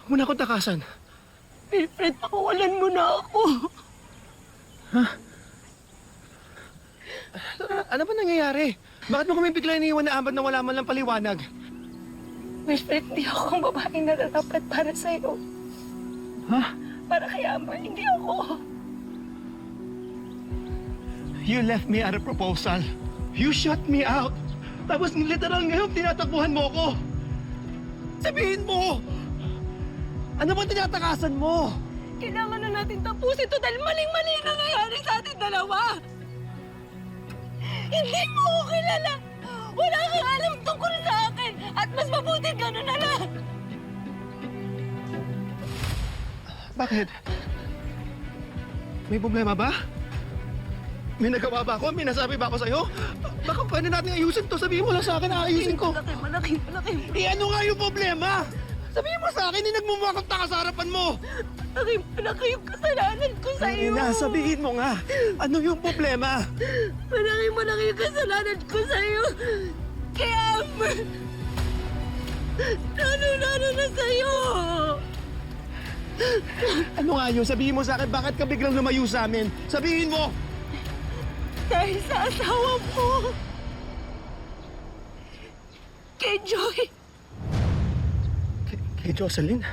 Huwag mo na akong takasan. Wilfred, pakawalan mo na ako. Ano ba nangyayari? Bakit mo kami bigla iniwan na Amber na wala man lang paliwanag? Wilfred, hindi ako ang babaeng nararapat para sa'yo. Ha? Para kay Amber, hindi ako. You left me at a proposal. You shut me out. Tapos literal ngayon tinatakbuhan mo ko. Sabihin mo! Ano ba tinatakasan mo? Kailangan na natin tapusin ito dahil maling-mali ang nangyayari sa ating dalawa. Hindi mo ako kilala. Wala kang alam tungkol sa akin. At mas mabuti gano'n na lang. Bakit? May problema ba? May nagawa ba ako? May nasabi ba ako sa'yo? Baka pwede natin ayusin to. Sabihin mo lang sa akin, aayusin ko. Malaki. Ano nga yung problema? Sabihin mo sa akin, hindi nagmumakot ka sa harapan mo. Malaki yung kasalanan ko sa'yo. Sabihin mo nga. Ano yung problema? Malaki yung kasalanan ko sa'yo. Kaya Amber, lalo na sa'yo. Ano nga yun? Sabihin mo sa akin, bakit ka biglang lumayo sa amin? Sabihin mo! Dahil sa asawa mo. Kay Joy. Kay Jocelyn?